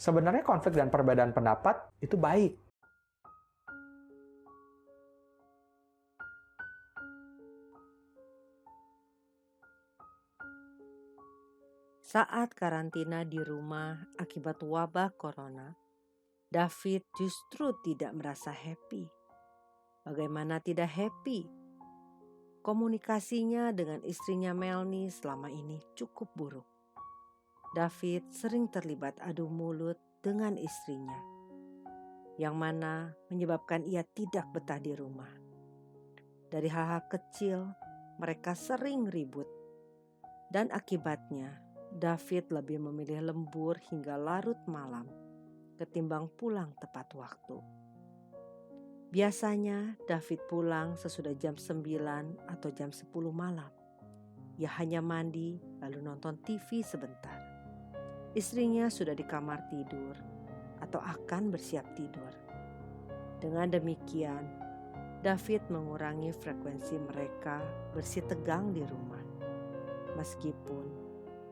Sebenarnya konflik dan perbedaan pendapat itu baik. Saat karantina di rumah akibat wabah corona, David justru tidak merasa happy. Bagaimana tidak happy? Komunikasinya dengan istrinya Melanie selama ini cukup buruk. David sering terlibat adu mulut dengan istrinya, yang mana menyebabkan ia tidak betah di rumah. Dari hal-hal kecil, mereka sering ribut. Dan akibatnya, David lebih memilih lembur hingga larut malam ketimbang pulang tepat waktu. Biasanya David pulang sesudah jam 9 atau jam 10 malam. Ia hanya mandi lalu nonton TV sebentar. Istrinya sudah di kamar tidur atau akan bersiap tidur. Dengan demikian, David mengurangi frekuensi mereka bersitegang di rumah. Meskipun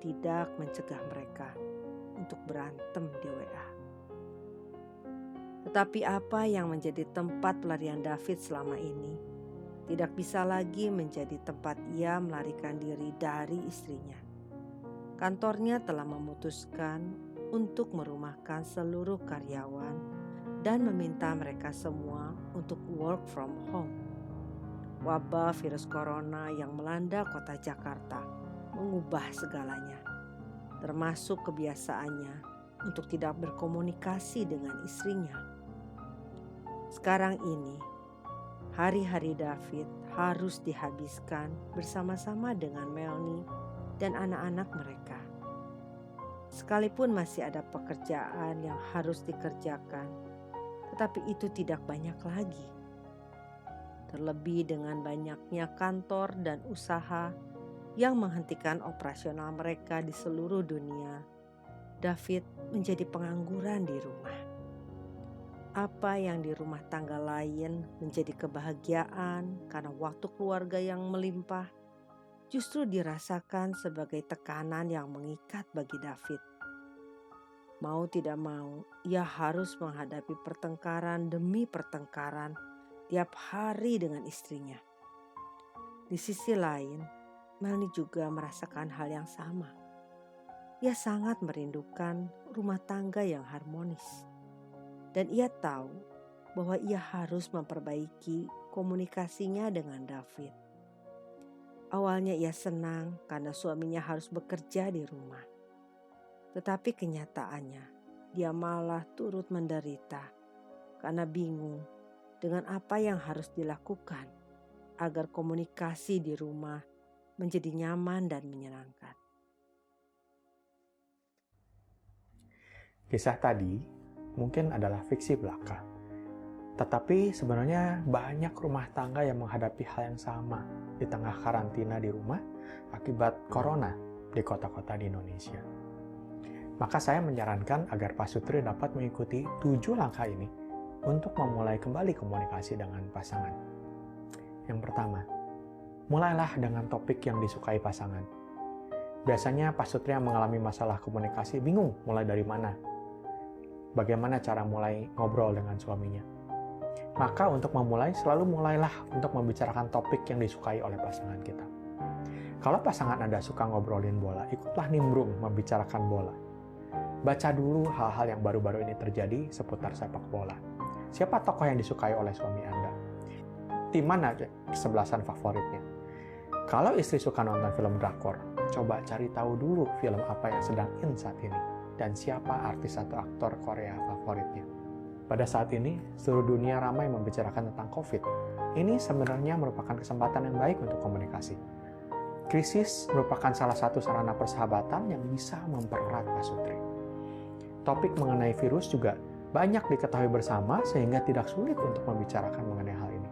tidak mencegah mereka untuk berantem di WA. Tetapi apa yang menjadi tempat pelarian David selama ini tidak bisa lagi menjadi tempat ia melarikan diri dari istrinya. Kantornya telah memutuskan untuk merumahkan seluruh karyawan dan meminta mereka semua untuk work from home. Wabah virus corona yang melanda kota Jakarta mengubah segalanya, termasuk kebiasaannya untuk tidak berkomunikasi dengan istrinya. Sekarang ini, hari-hari David harus dihabiskan bersama-sama dengan Melanie dan anak-anak mereka. Sekalipun masih ada pekerjaan yang harus dikerjakan, tetapi itu tidak banyak lagi. Terlebih dengan banyaknya kantor dan usaha yang menghentikan operasional mereka di seluruh dunia, David menjadi pengangguran di rumah. Apa yang di rumah tangga lain menjadi kebahagiaan karena waktu keluarga yang melimpah, justru dirasakan sebagai tekanan yang mengikat bagi David. Mau tidak mau, ia harus menghadapi pertengkaran demi pertengkaran tiap hari dengan istrinya. Di sisi lain, Melanie juga merasakan hal yang sama. Ia sangat merindukan rumah tangga yang harmonis. Dan ia tahu bahwa ia harus memperbaiki komunikasinya dengan David. Awalnya ia senang karena suaminya harus bekerja di rumah. Tetapi kenyataannya, dia malah turut menderita karena bingung dengan apa yang harus dilakukan agar komunikasi di rumah menjadi nyaman dan menyenangkan. Kisah tadi mungkin adalah fiksi belaka. Tetapi sebenarnya banyak rumah tangga yang menghadapi hal yang sama di tengah karantina di rumah akibat corona di kota-kota di Indonesia. Maka saya menyarankan agar Pak Sutri dapat mengikuti 7 langkah ini untuk memulai kembali komunikasi dengan pasangan. Yang pertama, mulailah dengan topik yang disukai pasangan. Biasanya Pak Sutri yang mengalami masalah komunikasi bingung mulai dari mana. Bagaimana cara mulai ngobrol dengan suaminya. Maka untuk memulai, selalu mulailah untuk membicarakan topik yang disukai oleh pasangan kita. Kalau pasangan Anda suka ngobrolin bola, ikutlah nimbrung membicarakan bola. Baca dulu hal-hal yang baru-baru ini terjadi seputar sepak bola. Siapa tokoh yang disukai oleh suami Anda? Tim mana kesebelasan favoritnya? Kalau istri suka nonton film drakor, coba cari tahu dulu film apa yang sedang in saat ini. Dan siapa artis atau aktor Korea favoritnya. Pada saat ini, seluruh dunia ramai membicarakan tentang COVID. Ini sebenarnya merupakan kesempatan yang baik untuk komunikasi. Krisis merupakan salah satu sarana persahabatan yang bisa mempererat Pak Sutri. Topik mengenai virus juga banyak diketahui bersama sehingga tidak sulit untuk membicarakan mengenai hal ini.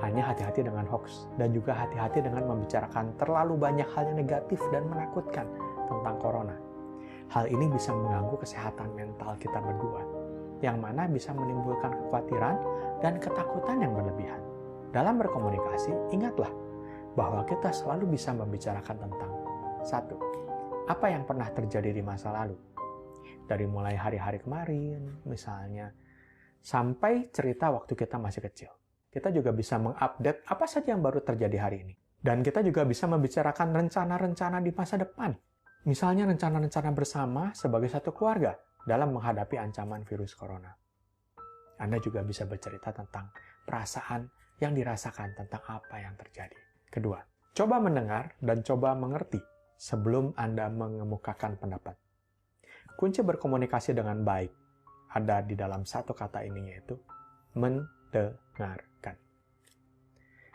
Hanya hati-hati dengan hoax dan juga hati-hati dengan membicarakan terlalu banyak hal yang negatif dan menakutkan tentang corona. Hal ini bisa mengganggu kesehatan mental kita berdua, yang mana bisa menimbulkan kekhawatiran dan ketakutan yang berlebihan. Dalam berkomunikasi, ingatlah bahwa kita selalu bisa membicarakan tentang 1. Apa yang pernah terjadi di masa lalu? dari mulai hari-hari kemarin, misalnya, sampai cerita waktu kita masih kecil. Kita juga bisa mengupdate apa saja yang baru terjadi hari ini. Dan kita juga bisa membicarakan rencana-rencana di masa depan. Misalnya rencana-rencana bersama sebagai satu keluarga dalam menghadapi ancaman virus corona. Anda juga bisa bercerita tentang perasaan yang dirasakan tentang apa yang terjadi. Kedua, coba mendengar dan coba mengerti sebelum Anda mengemukakan pendapat. Kunci berkomunikasi dengan baik ada di dalam satu kata ini, yaitu mendengarkan.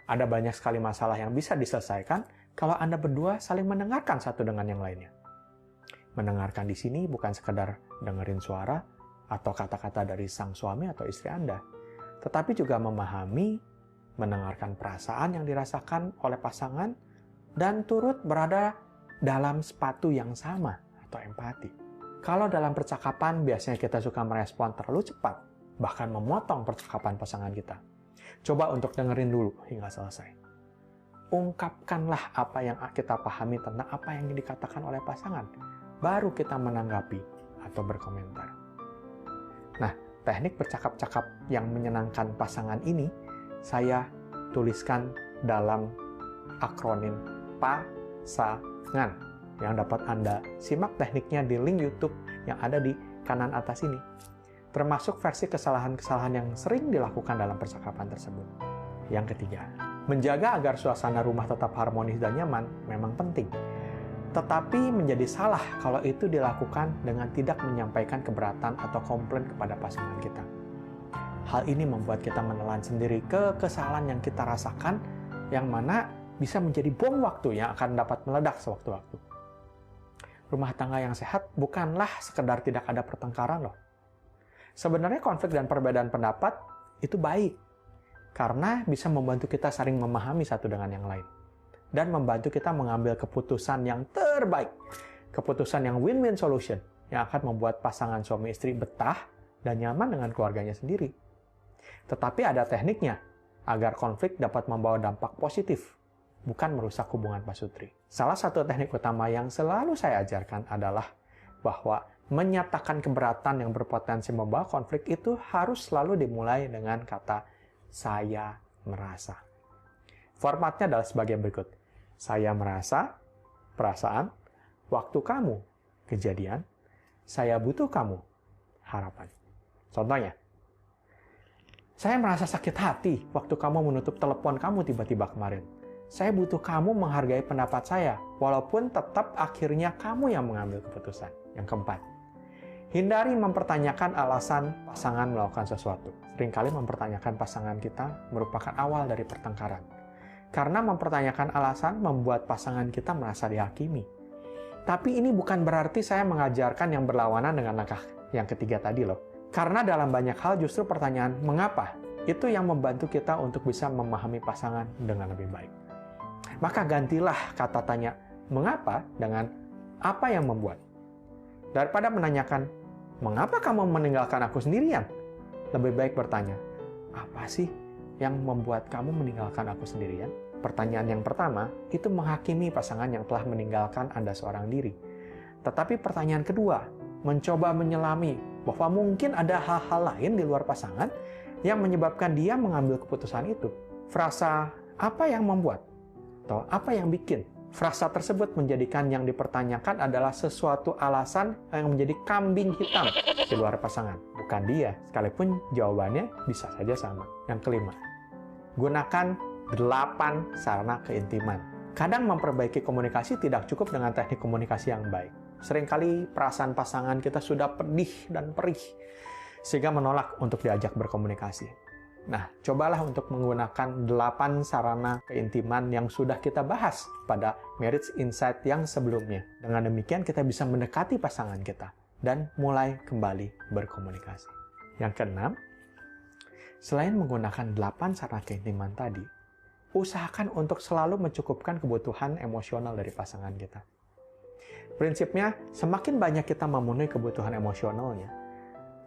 Ada banyak sekali masalah yang bisa diselesaikan kalau Anda berdua saling mendengarkan satu dengan yang lainnya. Mendengarkan di sini bukan sekedar dengerin suara atau kata-kata dari sang suami atau istri Anda, tetapi juga memahami, mendengarkan perasaan yang dirasakan oleh pasangan, dan turut berada dalam sepatu yang sama atau empati. Kalau dalam percakapan biasanya kita suka merespon terlalu cepat, bahkan memotong percakapan pasangan kita. Coba untuk dengerin dulu hingga selesai. Ungkapkanlah apa yang kita pahami tentang apa yang dikatakan oleh pasangan. Baru kita menanggapi atau berkomentar. Nah, teknik bercakap-cakap yang menyenangkan pasangan ini saya tuliskan dalam akronim PASANGAN yang dapat Anda simak tekniknya di link YouTube yang ada di kanan atas ini. Termasuk versi kesalahan-kesalahan yang sering dilakukan dalam percakapan tersebut. Yang ketiga, menjaga agar suasana rumah tetap harmonis dan nyaman memang penting. Tetapi menjadi salah kalau itu dilakukan dengan tidak menyampaikan keberatan atau komplain kepada pasangan kita. Hal ini membuat kita menelan sendiri kekesalan yang kita rasakan, yang mana bisa menjadi bom waktu yang akan dapat meledak sewaktu-waktu. Rumah tangga yang sehat bukanlah sekedar tidak ada pertengkaran loh. Sebenarnya konflik dan perbedaan pendapat itu baik, karena bisa membantu kita saling memahami satu dengan yang lain. Dan membantu kita mengambil keputusan yang terbaik. Keputusan yang win-win solution, yang akan membuat pasangan suami istri betah dan nyaman dengan keluarganya sendiri. Tetapi ada tekniknya, agar konflik dapat membawa dampak positif, bukan merusak hubungan pasutri. Salah satu teknik utama yang selalu saya ajarkan adalah bahwa menyatakan keberatan yang berpotensi membawa konflik itu harus selalu dimulai dengan kata saya merasa. Formatnya adalah sebagai berikut. Saya merasa, perasaan, waktu kamu, kejadian, saya butuh kamu, harapan. Contohnya, saya merasa sakit hati waktu kamu menutup telepon kamu tiba-tiba kemarin. Saya butuh kamu menghargai pendapat saya, walaupun tetap akhirnya kamu yang mengambil keputusan. Yang keempat, hindari mempertanyakan alasan pasangan melakukan sesuatu. Seringkali mempertanyakan pasangan kita merupakan awal dari pertengkaran. Karena mempertanyakan alasan membuat pasangan kita merasa dihakimi. Tapi ini bukan berarti saya mengajarkan yang berlawanan dengan langkah yang ketiga tadi loh. Karena dalam banyak hal justru pertanyaan mengapa itu yang membantu kita untuk bisa memahami pasangan dengan lebih baik. Maka gantilah kata tanya mengapa dengan apa yang membuat. Daripada menanyakan, mengapa kamu meninggalkan aku sendirian? Lebih baik bertanya, apa sih yang membuat kamu meninggalkan aku sendirian? Pertanyaan yang pertama, itu menghakimi pasangan yang telah meninggalkan Anda seorang diri. Tetapi pertanyaan kedua, mencoba menyelami bahwa mungkin ada hal-hal lain di luar pasangan yang menyebabkan dia mengambil keputusan itu. Frasa, apa yang membuat? Atau apa yang bikin? Frasa tersebut menjadikan yang dipertanyakan adalah sesuatu alasan yang menjadi kambing hitam di luar pasangan. Bukan dia, sekalipun jawabannya bisa saja sama. Yang kelima, gunakan 8 sarana keintiman. Kadang memperbaiki komunikasi tidak cukup dengan teknik komunikasi yang baik. Seringkali perasaan pasangan kita sudah pedih dan perih, sehingga menolak untuk diajak berkomunikasi. Nah, cobalah untuk menggunakan 8 sarana keintiman yang sudah kita bahas pada Marriage Insight yang sebelumnya. Dengan demikian, kita bisa mendekati pasangan kita dan mulai kembali berkomunikasi. Yang keenam, selain menggunakan 8 sarana keintiman tadi, usahakan untuk selalu mencukupkan kebutuhan emosional dari pasangan kita. Prinsipnya, semakin banyak kita memenuhi kebutuhan emosionalnya,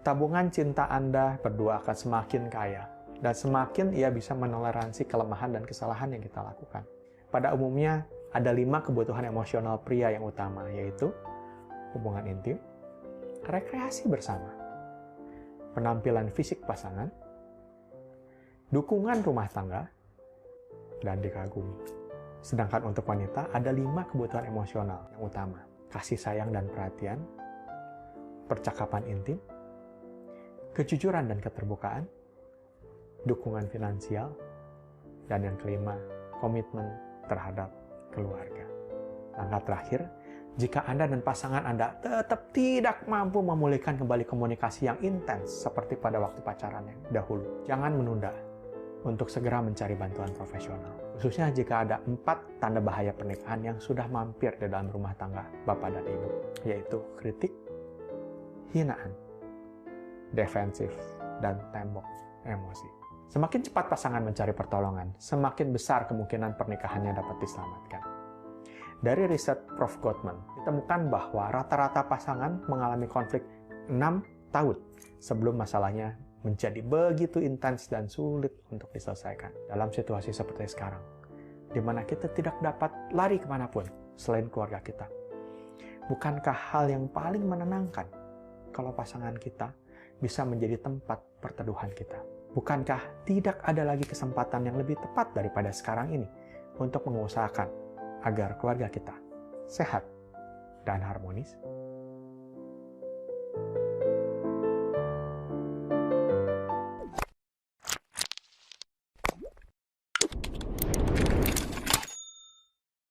tabungan cinta Anda berdua akan semakin kaya, dan semakin ia bisa menoleransi kelemahan dan kesalahan yang kita lakukan. Pada umumnya, ada 5 kebutuhan emosional pria yang utama, yaitu hubungan intim, rekreasi bersama, penampilan fisik pasangan, dukungan rumah tangga, dan dikagumi. Sedangkan untuk wanita ada 5 kebutuhan emosional yang utama. Kasih sayang dan perhatian, percakapan intim, kejujuran dan keterbukaan, dukungan finansial, dan yang kelima, komitmen terhadap keluarga. Langkah terakhir, jika Anda dan pasangan Anda tetap tidak mampu memulihkan kembali komunikasi yang intens seperti pada waktu pacaran yang dahulu, jangan menunda untuk segera mencari bantuan profesional. Khususnya jika ada 4 tanda bahaya pernikahan yang sudah mampir di dalam rumah tangga Bapak dan Ibu, yaitu kritik, hinaan, defensif, dan tembok emosi. Semakin cepat pasangan mencari pertolongan, semakin besar kemungkinan pernikahannya dapat diselamatkan. Dari riset Prof. Gottman, ditemukan bahwa rata-rata pasangan mengalami konflik 6 tahun sebelum masalahnya menjadi begitu intens dan sulit untuk diselesaikan. Dalam situasi seperti sekarang, di mana kita tidak dapat lari kemanapun selain keluarga kita. Bukankah hal yang paling menenangkan kalau pasangan kita bisa menjadi tempat perteduhan kita? Bukankah tidak ada lagi kesempatan yang lebih tepat daripada sekarang ini untuk mengusahakan agar keluarga kita sehat dan harmonis?